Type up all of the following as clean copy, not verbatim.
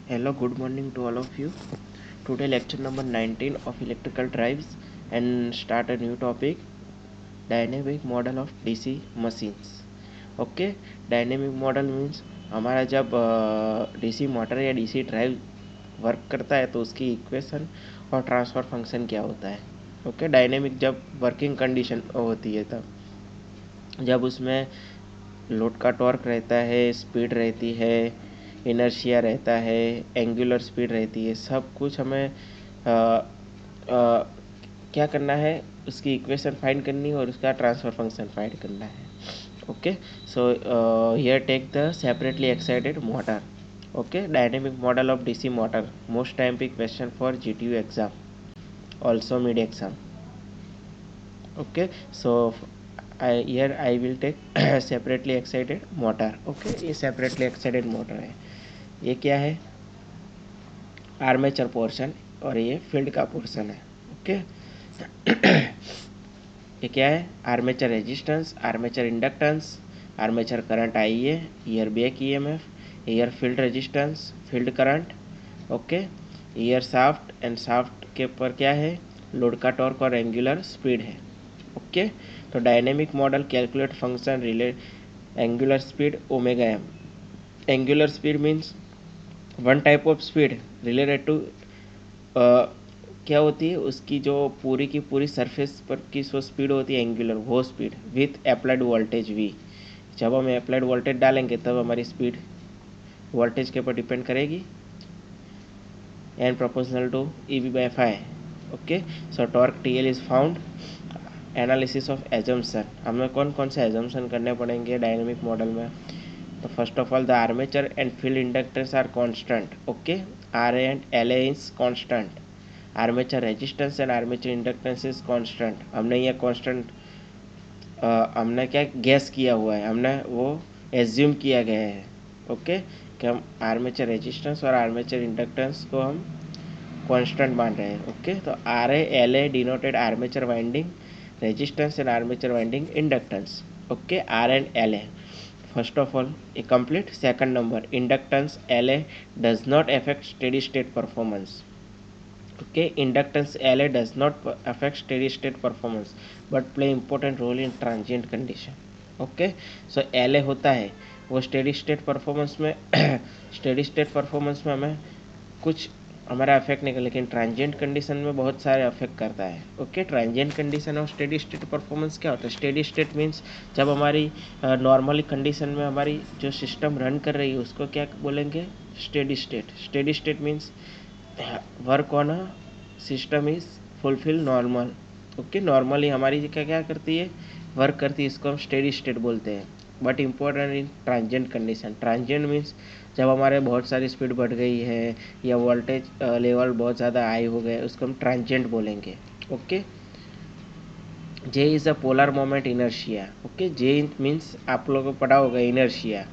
Hello, good morning to all of you. Today lecture number 19 of electrical drives and start a new topic, dynamic model of DC machines. Okay, dynamic model means हमारा जब DC motor या DC drive work करता है तो उसकी equation और transfer function क्या होता है. ओके, डायनेमिक जब वर्किंग कंडीशन होती है तब जब उसमें लोड का टॉर्क रहता है, स्पीड रहती है, इनर्शिया रहता है, एंगुलर स्पीड रहती है, सब कुछ हमें क्या करना है, उसकी इक्वेशन फाइंड करनी है और उसका ट्रांसफर फंक्शन फाइंड करना है. Okay, so here take the separately excited motor. Okay, dynamic model of DC motor, most time पे question for GTU exam, also mid exam. Okay, so here I will take separately excited motor. Okay, ये separately excited motor है. ये क्या है, armature portion और ये field का portion है. ओके, ये क्या है, armature resistance, armature inductance, armature current I है, here back EMF, here field resistance, field current. Okay, here shaft and shaft के ऊपर क्या है, लोड का टॉर्क और एंगुलर स्पीड है. ओके, तो dynamic model calculate function relate angular speed omega M. Angular speed means one type of speed related to क्या होती है, उसकी जो पूरी की पूरी सरफेस पर की जो स्पीड होती है एंगुलर, वो speed with applied voltage V. जब हम अप्लाइड वोल्टेज डालेंगे तब हमारी स्पीड वोल्टेज के ऊपर डिपेंड करेगी and proportional to E B by phi. Okay, so torque T L is found. Analysis of assumption, हमें कौन कौन से एजम्पशन करने पड़ेंगे डायनेमिक मॉडल में. तो first of all the armature and field inductors are constant. Okay, R and L A is constant. Armature resistance and armature inductance is constant. हमने ये कांस्टेंट हमने क्या गैस किया हुआ है, हमने वो एज्यूम किया गया है. ओके, कि हम आर्मेचर रेजिस्टेंस और आर्मेचर इंडक्टेंस को हम कांस्टेंट मान रहे हैं. ओके, तो R A L A denoted armature winding resistance and armature winding inductance. Okay, R and L A. First of all, a complete. Second number, inductance LA does not affect steady state performance. Okay, inductance LA does not affect steady state performance but play important role in transient condition. Okay, so LA होता है वो steady state performance में steady state performance में हमें कुछ हमारा affect नहीं कर, लेकिन ट्रांजिएंट कंडीशन में बहुत सारे अफेक्ट करता है. ओके, ट्रांजिएंट कंडीशन और स्टेडी स्टेट परफॉर्मेंस क्या होता है. स्टेडी स्टेट मीन्स जब हमारी नॉर्मली कंडीशन में हमारी जो सिस्टम रन कर रही है उसको क्या बोलेंगे, steady state. Steady state means work on a system is fulfil normal. Okay, normally हमारी क्या क्या करती है, वर्क करती है, इसको हम स्टेडी स्टेट बोलते हैं. But important in transient condition. Transient means जब हमारे बहुत सारी स्पीड बढ़ गई है या वोल्टेज लेवल बहुत ज़्यादा हाई हो गए, उसको हम ट्रांजिएंट बोलेंगे. Okay, J is a polar moment inertia. Okay, J means आप लोगों को पढ़ा होगा इनर्शिया.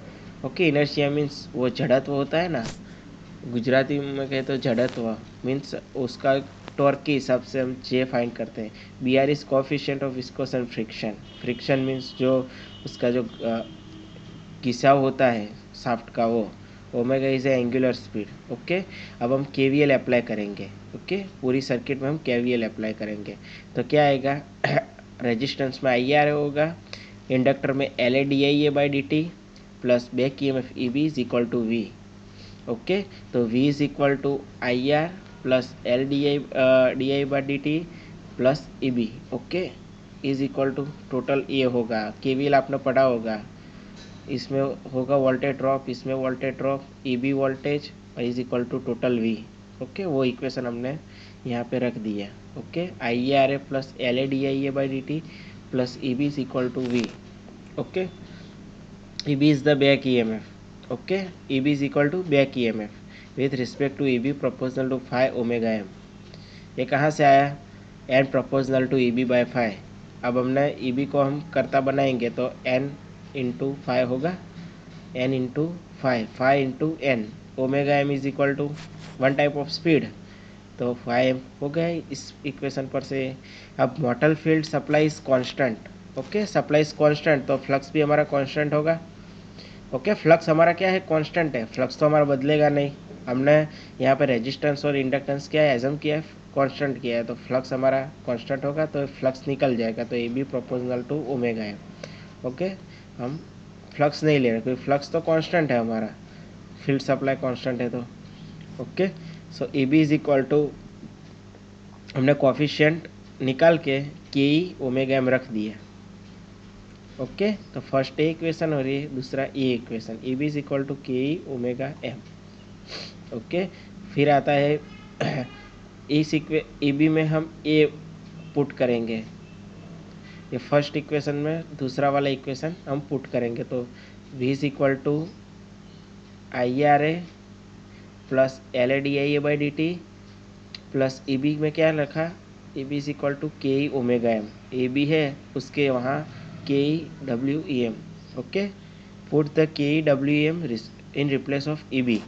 ओके, इनर्शिया मीन्स वो जड़त्व होता है ना, गुजराती में कहे तो जड़त्व मीन्स उसका टॉर्क के हिसाब से हम जे फाइंड करते हैं. B R is coefficient of viscous and friction. Friction means जो उसका जो घिसाव होता है शाफ्ट का, वो omega is angular speed. Okay, अब हम केवीएल अप्लाई करेंगे. ओके, पूरी सर्किट में हम केवीएल अप्लाई करेंगे तो क्या आएगा, रेजिस्टेंस में आई आर होगा, इंडक्टर में L A D I A by D T plus back E M F E B is equal to V. Okay, तो v is equal to I R plus L D I by D T plus E B. Okay, is equal to total ये होगा, KVL आपने पढ़ा होगा, इसमें होगा voltage drop, इसमें voltage drop, E B voltage और is equal to total V. Okay, वो इक्वेशन हमने यहाँ पे रख दी है. Okay, I R A plus L A D I A by D T plus E B is equal to V. Okay, E B is the back E M F. Okay, E B is equal to back E M F with respect to E B proportional to phi omega M. ये कहाँ से आया, N proportional to E B by phi. अब हमने E B को हम करता बनाएंगे तो एन इंटू फाइव होगा, N into five, five into N, omega M is equal to one type of speed, तो फाइव हो गया इस इक्वेशन पर से. अब motor field supply is constant. Okay, supply is constant तो फ्लक्स भी हमारा कांस्टेंट होगा. ओके, फ्लक्स हमारा क्या है, कांस्टेंट है, फ्लक्स तो हमारा बदलेगा नहीं. हमने यहाँ पे रेजिस्टेंस और इंडक्टेंस क्या है, एजम किया है, कांस्टेंट किया है, तो फ्लक्स हमारा कांस्टेंट होगा तो फ्लक्स निकल जाएगा, तो E B proportional to omega है। ओके, हम फ्लक्स नहीं ले रहे क्योंकि फ्लक्स तो कांस्टेंट है, हमारा फील्ड सप्लाई कांस्टेंट है। तो okay, so E B is equal to, हमने कोफिशिएंट निकाल के ई ओमेगा एम रख दिया। ओके, तो फर्स्ट ए इक्वेशन हो रही है, दूसरा A equation, A B is equal to K E omega M. Okay, फिर आता है इस ए बी में हम ए पुट करेंगे, ये फर्स्ट इक्वेशन में दूसरा वाला इक्वेशन हम पुट करेंगे, तो v is equal to I R A plus L A D I A by D T plus A B में क्या रखा, A B is equal to K E omega M, A B है उसके वहाँ K E W E M. Okay, put the K E W E M in replace of E B.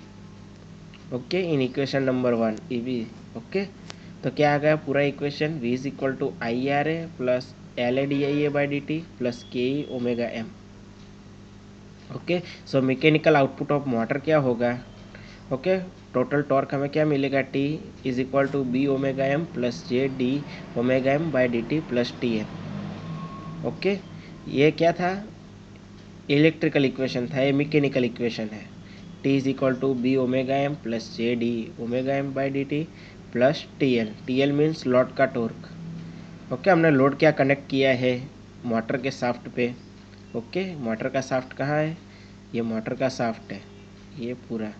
Okay, in equation number 1 E B. Okay, तो क्या आ गया पूरा equation, v is equal to I R A plus L A D I A by D T plus K E omega M. Okay, so mechanical output of motor क्या होगा, okay, total torque हमें क्या मिलेगा, T is equal to B omega M plus J D omega M by D T plus T M. Okay, ये क्या था, electrical equation था, ये मैकेनिकल इक्वेशन है। T is equal to B omega M plus J D omega M by D T plus T L. T L means load का torque. Okay, हमने load क्या connect किया है, मोटर के shaft पे। ओके, मोटर का shaft कहाँ है, ये मोटर का शाफ्ट है, ये पूरा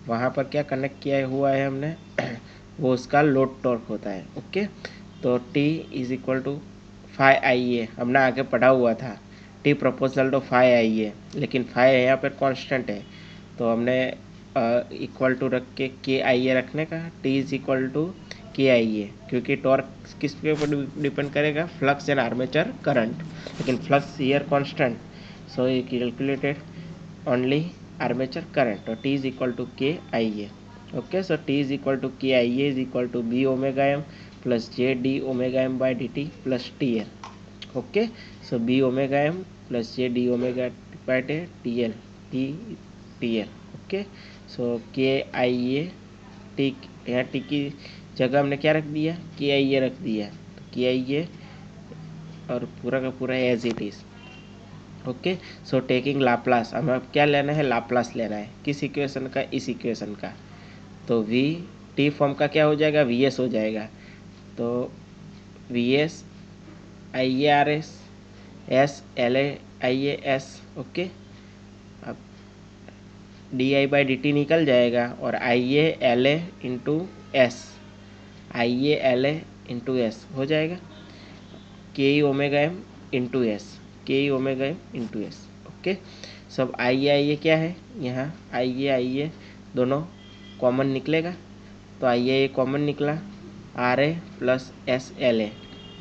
वहाँ पर क्या कनेक्ट किया हुआ है हमने वो उसका लोड टॉर्क होता है। ओके, तो T is equal to 5 IA, हमने आगे पढ़ा हुआ था, T प्रोपोर्शनल टू 5 IA, लेकिन 5 यहाँ पर कांस्टेंट है, तो हमने इक्वल टू रख के KIA रखने का, T is equal to KIA, क्योंकि टॉर्क किस के ऊपर डिपेंड करेगा, फ्लक्स एंड आर्मेचर करंट, लेकिन फ्लक्स हियर कांस्टेंट, सो ये calculated only armature current, or T is equal to KIA. Okay, so T is equal to KIA is equal to B omega m plus J D omega m by dt plus TL. Okay, so B omega m plus J D omega by TL, TL. Okay, so KIA, T, यहाँ T की जगह हमने क्या रख दिया, KIA रख दिया, तो KIA और पूरा का पूरा as it is. Okay, so taking Laplace, हमें अब क्या लेना है, लाप्लास लेना है, किस इक्वेशन का, इस इक्वेशन का, तो वी टी फॉर्म का क्या हो जाएगा, वी एस हो जाएगा, तो V S I A R S S L A I A S. Okay, अब D I by D T निकल जाएगा और I A L A into S, I A L A into S हो जाएगा, K E omega M into S, K E omega M into S. Okay, सब I ए क्या है, यहाँ आई ए दोनों कॉमन निकलेगा, तो आई ए कॉमन निकला, R A plus S L A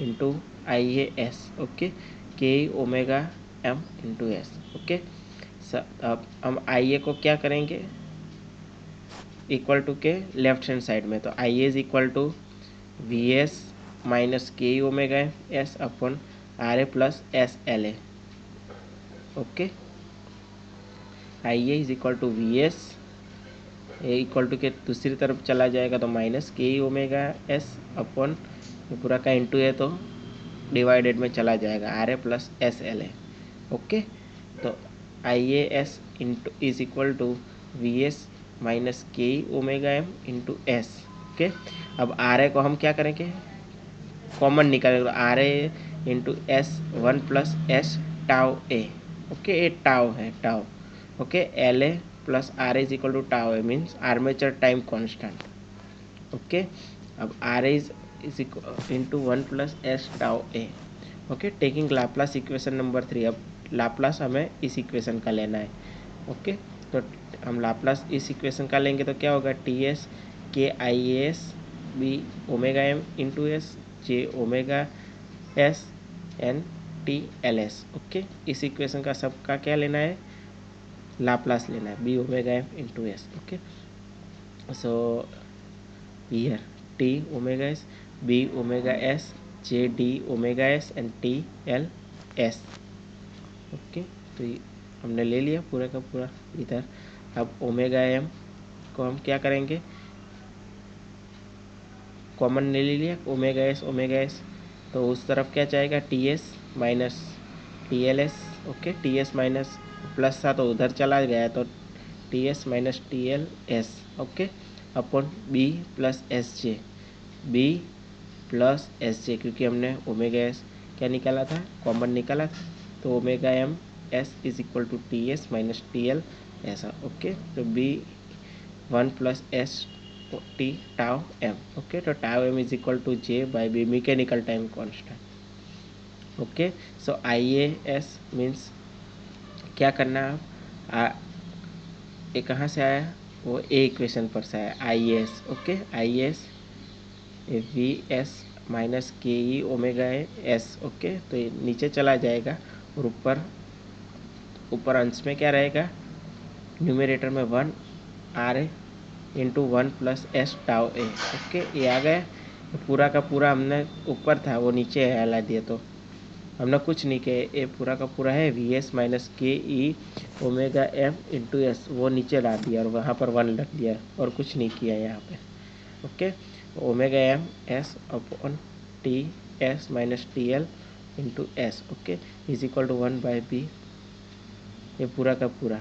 into I A S. Okay, K E omega M into S. Okay, अब हम आई ए को क्या करेंगे, इक्वल टू के लेफ्ट हैंड साइड में, तो I A is equal to V S minus K E omega S upon R A plus S L A. Okay, I A is equal to V S, A equal to के दूसरी तरफ चला जाएगा तो minus K E omega S अपन पूरा का into है तो डिवाइडेड में चला जाएगा, R A plus S L A. Okay, तो I A S into is equal to V S minus K E omega M into S. Okay, अब R A को हम क्या करेंगे, कॉमन निकालेंगे, तो R A into S 1 plus S tau A. Okay, A tau है, tau. Okay, L A plus R A is equal to tau A means armature time constant. Okay, अब R A is equal into 1 plus S tau A. Okay, taking Laplace equation number 3, अब Laplace हमें इस equation का लेना है। Okay, तो हम Laplace इस इक्वेशन का लेंगे तो क्या होगा, T S K I S B omega M into S J omega S N T L S. Okay, इस इक्वेशन का सबका क्या लेना है, लाप्लास लेना है, B omega M into S. Okay, so here T omega S B omega S J D omega S and T L S. Okay, तो हमने ले लिया पूरा का पूरा इधर। अब ओमेगा एम इसको हम क्या करेंगे, कॉमन ले लिया ओमेगा एस, तो उस तरफ क्या जाएगा T S minus T L S. Okay, T S minus plus था तो उधर चला गया तो T S minus T L S. Okay, upon B plus S J, B plus S J, क्योंकि हमने ओमेगा एस क्या निकाला था, कॉमन निकाला था, तो omega M S is equal to T S minus T L ऐसा। ओके, तो B 1 plus S T tau M. Okay, तो tau M is equal to J by B, mechanical time constant. Okay, so I A S means क्या करना है, ये कहाँ से आया, वो ए इक्वेशन पर से आया, I S. Okay, I S V S minus K E omega S. Okay, तो ये नीचे चला जाएगा और ऊपर अंश में क्या रहेगा, न्यूमरेटर में 1 R A into 1 plus S tau A. Okay, ये आ गया, तो पूरा का पूरा हमने ऊपर था वो नीचे ला दिया, तो हमने कुछ नहीं किया, ये पूरा का पूरा है we S minus K E omega M into S, वो नीचे ला दिया और वहाँ पर 1 रख दिया और कुछ नहीं किया यहाँ पे। Okay, omega M S upon T S minus T L into S. Okay, is equal to 1 by B, ये पूरा का पूरा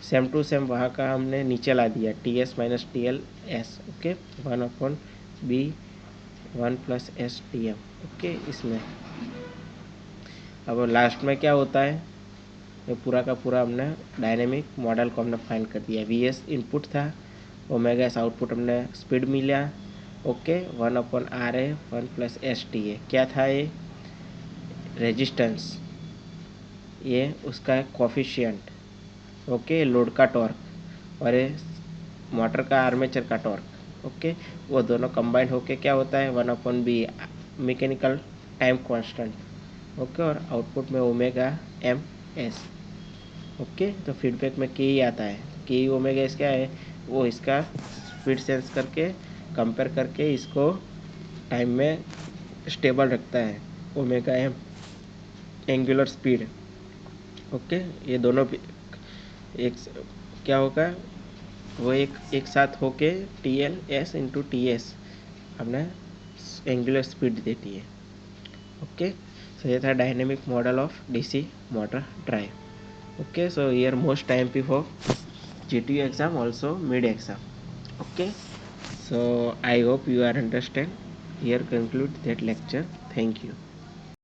सेम टू सेम वहाँ का हमने नीचे ला दिया, T S minus T L S. Okay, 1 upon B 1 plus S T M. Okay, इसमें अब लास्ट में क्या होता है, ये पूरा का पूरा हमने डायनेमिक मॉडल को हमने फाइंड कर दिया, वी एस इनपुट था, ओमेगा एस आउटपुट हमने स्पीड मिला। Okay, 1 upon R A 1 plus S T A क्या था, ये रेजिस्टेंस, ये उसका कोफिशिएंट। ओके, लोड का टॉर्क और ये मोटर का आर्मेचर का टॉर्क। ओके, वो दोनों कंबाइंड होके क्या होता है 1 upon B mechanical time constant. Okay, और आउटपुट में ओमेगा एम एस। ओके, तो फीडबैक में के ही आता है, के ही ओमेगा एस क्या है, वो इसका स्पीड सेंस करके कंपेयर करके इसको टाइम में स्टेबल रखता है, omega M angular speed. Okay, ये दोनों एक क्या होगा, वो एक साथ होके T L S into T S हमने एंगुलर स्पीड देती है। ओके, सो ये था dynamic model of DC motor drive. Okay, so here most time P for GTU exam, also mid exam. Okay, so I hope you are understand. Here conclude that lecture. Thank you.